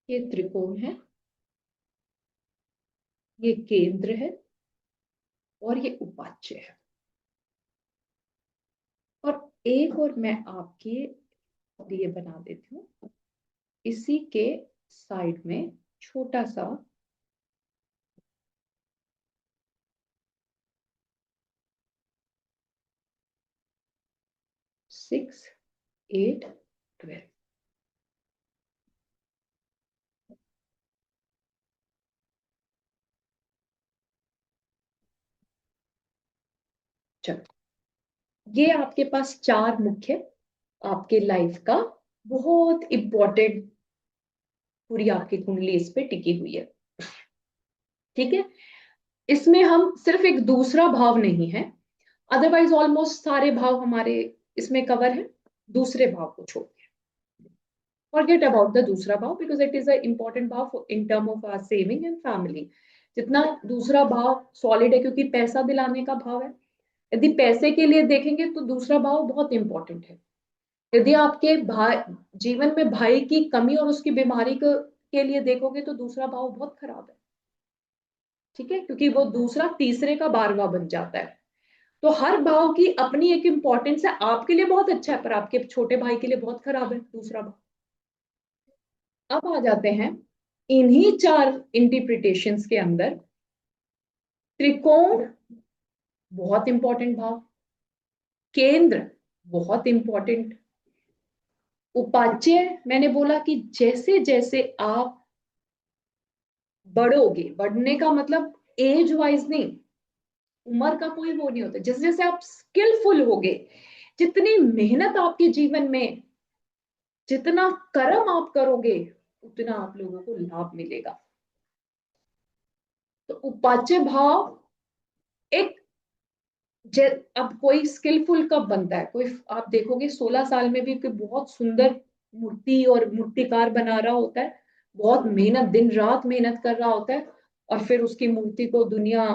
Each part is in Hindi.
ये त्रिकोण है, ये केंद्र है, और ये उपाच्य है। और एक और मैं आपके लिए बना देती हूँ, इसी के साइड में छोटा सा 6, 8, 12। चलो, ये आपके पास 4 मुख्य आपके लाइफ का बहुत इंपॉर्टेंट, पूरी आपकी कुंडली इस पे टिकी हुई है। ठीक है, इसमें हम सिर्फ एक दूसरा भाव नहीं है, अदरवाइज ऑलमोस्ट सारे भाव हमारे इसमें कवर है। दूसरे भाव को छोड़ के फॉरगेट अबाउट द दूसरा भाव, because it is a important भाव in term of our saving and family. जितना दूसरा भाव सॉलिड है, क्योंकि पैसा दिलाने का भाव है। यदि पैसे के लिए देखेंगे तो दूसरा भाव बहुत इंपॉर्टेंट है। यदि आपके भाई जीवन में भाई की कमी और उसकी बीमारी के लिए देखोगे तो दूसरा भाव बहुत खराब है। ठीक है, क्योंकि वो दूसरा तीसरे का 12वां बन जाता है। तो हर भाव की अपनी एक इंपॉर्टेंस है। आपके लिए बहुत अच्छा है, पर आपके छोटे भाई के लिए बहुत खराब है दूसरा भाव। अब आ जाते हैं इन्हीं 4 इंटरप्रिटेशंस के अंदर। त्रिकोण बहुत इंपॉर्टेंट भाव, केंद्र बहुत इंपॉर्टेंट, उपाच्य मैंने बोला कि जैसे जैसे आप बढ़ोगे, बढ़ने का मतलब एज वाइज नहीं, उम्र का कोई वो नहीं होता, जैसे जैसे आप स्किलफुल होगे, जितनी मेहनत आपके जीवन में, जितना कर्म आप करोगे, उतना आप लोगों को लाभ मिलेगा। तो उपाच्य भाव एक अब कोई स्किलफुल कब बनता है, कोई आप देखोगे 16 साल में भी कोई बहुत सुंदर मूर्ति और मूर्तिकार बना रहा होता है, बहुत मेहनत, दिन रात मेहनत कर रहा होता है, और फिर उसकी मूर्ति को दुनिया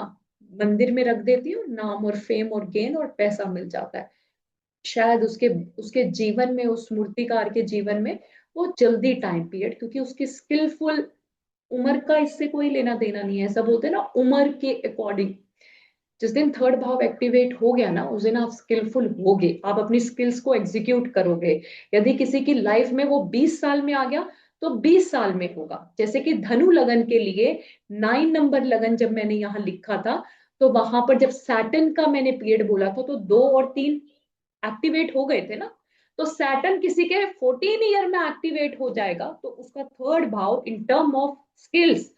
मंदिर में रख देती है, नाम और फेम और गेन और पैसा मिल जाता है। शायद उसके उसके जीवन में, उस मूर्तिकार के जीवन में वो जल्दी टाइम पीरियड, क्योंकि उसकी स्किलफुल, उम्र का इससे कोई लेना देना नहीं है। सब होते हैं ना उम्र के अकॉर्डिंग। जिस दिन 3rd भाव एक्टिवेट हो गया ना, उस दिन आप स्किलफुल होगे, आप अपनी स्किल्स को एग्जीक्यूट करोगे। यदि किसी की लाइफ में वो 20 साल में आ गया तो 20 साल में होगा। जैसे कि धनु लगन के लिए 9 नंबर लगन जब मैंने यहाँ लिखा था, तो वहां पर जब सैटर्न का मैंने पीरियड बोला था तो 2 और 3 एक्टिवेट हो गए थे ना। तो सैटर्न किसी के 14 ईयर में एक्टिवेट हो जाएगा तो उसका 3rd भाव इन टर्म ऑफ स्किल्स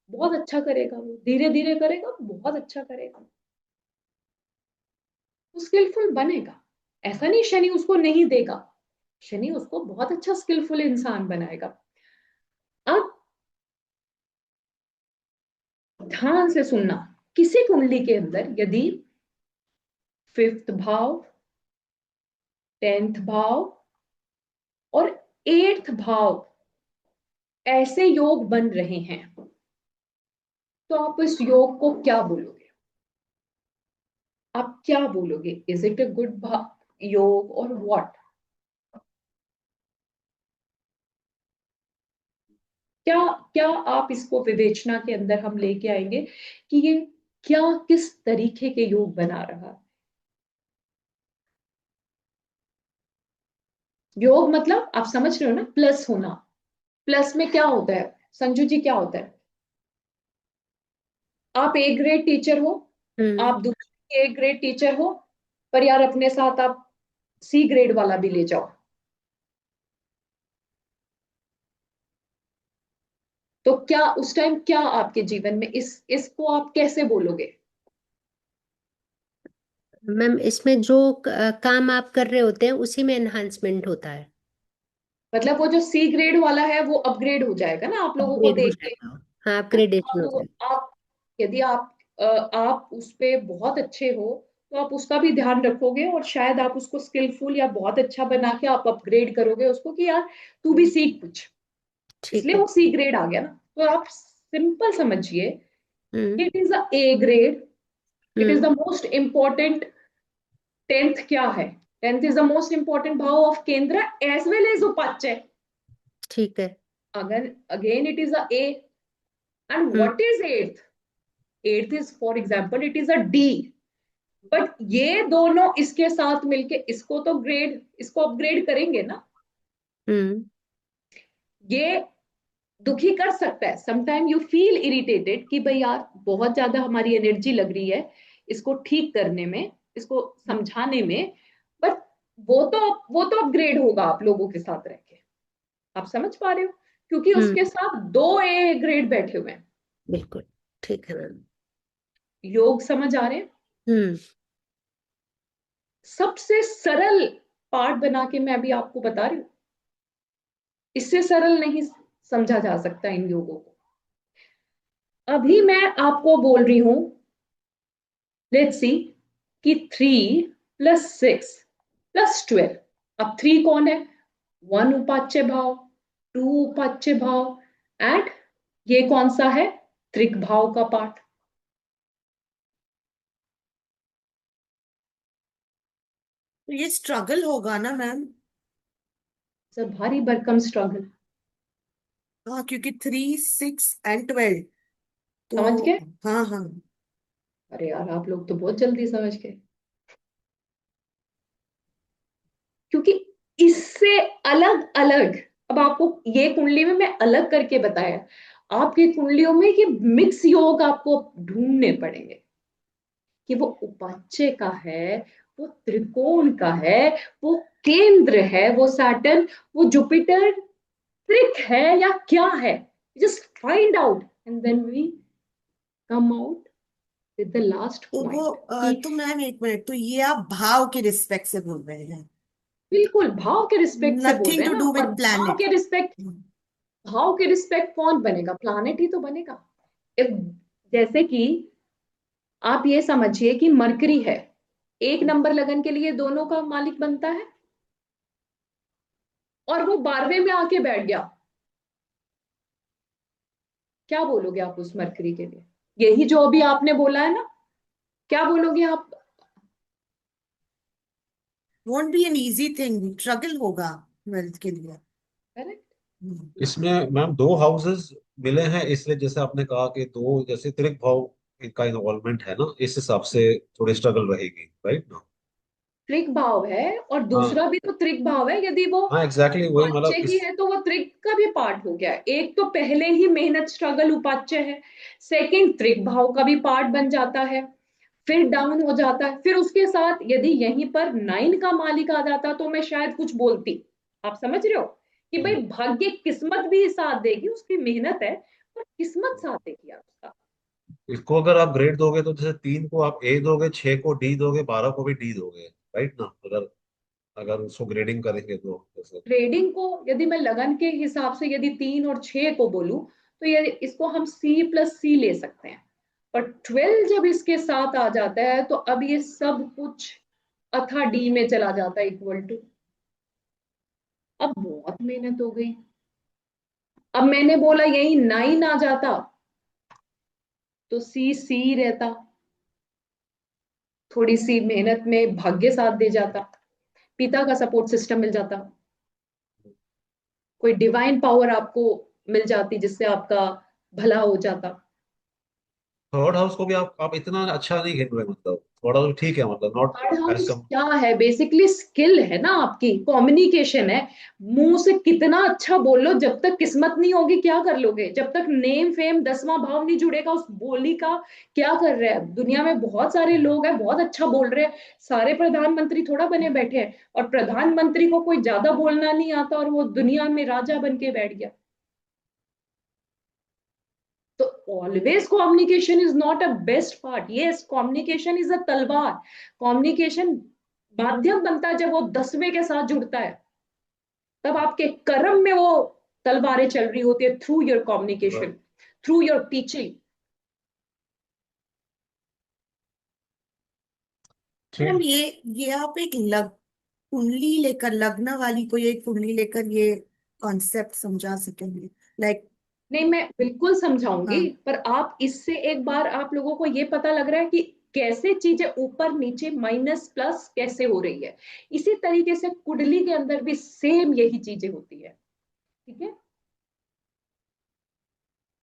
बहुत अच्छा करेगा, वो धीरे धीरे करेगा, बहुत अच्छा करेगा, वो स्किलफुल बनेगा। ऐसा नहीं शनि उसको नहीं देगा, शनि उसको बहुत अच्छा स्किलफुल इंसान बनाएगा। अब ध्यान से सुनना, किसी कुंडली के अंदर यदि 5th भाव, 10th भाव और 8th भाव ऐसे योग बन रहे हैं, तो आप इस योग को क्या बोलोगे? आप क्या बोलोगे? इज इट अ गुड योग और व्हाट? क्या क्या आप इसको विवेचना के अंदर हम लेके आएंगे कि ये क्या, किस तरीके के योग बना रहा है? योग मतलब आप समझ रहे हो ना, प्लस होना। प्लस में क्या होता है संजू जी, क्या होता है? आप ए ग्रेड टीचर हो, हम्म। आप दूसरे ए ग्रेड टीचर हो, पर यार अपने साथ आप सी ग्रेड वाला भी ले जाओ, तो क्या उस टाइम क्या आपके जीवन में इसको आप कैसे बोलोगे? मैम, इसमें जो काम आप कर रहे होते हैं उसी में एनहांसमेंट होता है। मतलब वो जो सी ग्रेड वाला है वो अपग्रेड हो जाएगा ना आप लोगों को अपग्रेड हो देख के। जाएगा। हाँ, हाँ, अपग्रेडेशन आप हो लोगों जाएगा। आप यदि आप उस पे बहुत अच्छे हो तो आप उसका भी ध्यान रखोगे, और शायद आप उसको स्किलफुल या बहुत अच्छा बना के आप अपग्रेड करोगे उसको कि यार तू भी सीख कुछ, ठीक इसलिए है। वो सी ग्रेड आ गया ना। तो आप सिंपल समझिए, hmm. It is a A grade, it is the hmm. Most important. 10th क्या है? 10th is the most important भाव ऑफ केंद्र एज वेल एज उपाच्य। ठीक है। अगर again it is a A, and hmm. What is eighth? Eighth is for example it is a D, but ये दोनों इसके साथ मिलके इसको तो ग्रेड, इसको अपग्रेड करेंगे ना। हम्म। ये दुखी कर सकता है, समटाइम यू फील इरिटेटेड कि भाई यार बहुत ज्यादा हमारी एनर्जी लग रही है इसको ठीक करने में, इसको समझाने में, बट वो तो अपग्रेड होगा आप लोगों के साथ रह के। आप समझ पा रहे हो? क्योंकि हम्म। उसके साथ दो ए ग्रेड बैठे हुए हैं। बिल्कुल ठीक है मैम। योग समझ आ रहे हैं? हम्म। सबसे सरल पार्ट बना के मैं अभी आपको बता रही हूँ, इससे सरल नहीं समझा जा सकता इन योगों को। अभी मैं आपको बोल रही हूं, लेट्स सी, कि 3 + 6 + 12। अब 3 कौन है? 1 उपाच्य भाव, 2 उपाच्य भाव, एंड ये कौन सा है? त्रिक भाव का पार्ट। तो ये स्ट्रगल होगा ना मैम? सर भारी भरकम स्ट्रगल। हाँ, क्योंकि 3, 6 एंड 12 समझ तो। गए? हाँ हाँ। अरे यार आप लोग तो बहुत जल्दी समझ गए, क्योंकि इससे अलग अलग, अब आपको ये कुंडली में मैं अलग करके बताया, आपकी कुंडलियों में ये मिक्स योग आपको ढूंढने पड़ेंगे कि वो उपाच्य का है, वो त्रिकोण का है, वो केंद्र है, वो सैटर्न, वो जुपिटर त्रिक है या क्या है। Just find out and then we come out with the last तो वो पॉइंट कि तो मैम एक मिनट, तो ये आप भाव के रिस्पेक्ट से बोल रहे हैं? बिल्कुल भाव के रिस्पेक्ट से बोल नथिंग रहे हैं टू ना। डू और विथ प्लैनेट? भाव के रिस्पेक्ट कौन बनेगा? प्लानेट ही तो बनेगा। if, जैसे कि आप ये समझिए कि मरकरी है, एक नंबर लगन के लिए दोनों का मालिक बनता है, और वो 12वें में आके बैठ गया, क्या बोलोगे आप उस मरकरी के लिए? यही जो अभी आपने बोला है ना, क्या बोलोगे आप? Won't be an easy thing, struggle होगा वेल्थ के लिए। करेक्ट। हम्म। इसमें मैम दो हाउसेस मिले हैं, इसलिए जैसे आपने कहा कि दो जैसे त्रिक भाव का इन्वॉल्वमेंट है ना, इस हिसाब से थोड़ी स्ट्रगल रहेगी, राइट ना? त्रिक भाव है, और हाँ दूसरा भी तो त्रिक भाव है, यदि वो हाँ, एग्जैक्टली वही उपाच्य मतलब ही इस। है तो वो त्रिक का भी पार्ट हो गया है। एक तो पहले ही मेहनत स्ट्रगल उपाच्य है, सेकंड त्रिक भाव का भी पार्ट बन जाता है, फिर डाउन हो जाता है। फिर उसके साथ यदि यहीं पर 9 का मालिक आ जाता तो मैं शायद कुछ बोलती। आप समझ रहे हो कि भाई भाग्य किस्मत भी साथ देगी, उसकी मेहनत है, पर किस्मत साथ देगी यार उसका। इसको अगर आप ग्रेड दोगे तो जैसे 3 को आप ए दोगे, 6 को डी दोगे, 12 को भी डी दोगे, राइट ना? अगर अगर उसको ग्रेडिंग करेंगे तो जैसे। ट्रेडिंग को यदि मैं लगन के हिसाब से यदि 3 और 6 को बोलूं, तो ये इसको हम C+C ले सकते हैं। पर 12 जब इसके साथ आ जाता है तो अब ये सब कुछ अथा डी में चला जाता है, इक्वल टू, अब बहुत मेहनत हो गई। अब मैंने बोला यही 9 आ जाता तो C रहता, थोड़ी सी मेहनत में भाग्य साथ दे जाता, पिता का सपोर्ट सिस्टम मिल जाता, कोई डिवाइन पावर आपको मिल जाती जिससे आपका भला हो जाता। थर्ड हाउस को भी आप इतना अच्छा नहीं खेल रहे, मतलब थोड़ा तो ठीक है, मतलब नॉट थर्ड एज हाउस कम। क्या है? बेसिकली स्किल है ना, आपकी कम्युनिकेशन है। मुंह से कितना अच्छा बोल लो, जब तक किस्मत नहीं होगी क्या कर लोगे? जब तक नेम फेम 10वां भाव नहीं जुड़ेगा उस बोली का, क्या कर रहे हैं? दुनिया में बहुत सारे लोग हैं बहुत अच्छा बोल रहे हैं, सारे प्रधानमंत्री थोड़ा बने बैठे हैं, और प्रधानमंत्री को कोई ज्यादा बोलना नहीं आता और वो दुनिया में राजा बन के बैठ गया। तो always communication is not a best part. Yes, communication is a तलवार। कम्युनिकेशन माध्यम बनता है जब वो 10वें के साथ जुड़ता है, तब आपके कर्म में वो तलवारें चल रही होती है, through your communication, through your teaching. Ma'am, ठीक। ये आप एक कुंडली लेकर, लग्न वाली कोई एक कुंडली लेकर ये कॉन्सेप्ट समझा सकेंगे? लाइक। नहीं, मैं बिल्कुल समझाऊंगी, हाँ। पर आप इससे एक बार आप लोगों को ये पता लग रहा है कि कैसे चीजें ऊपर नीचे माइनस प्लस कैसे हो रही है। इसी तरीके से कुंडली के अंदर भी सेम यही चीजें होती है। ठीक है?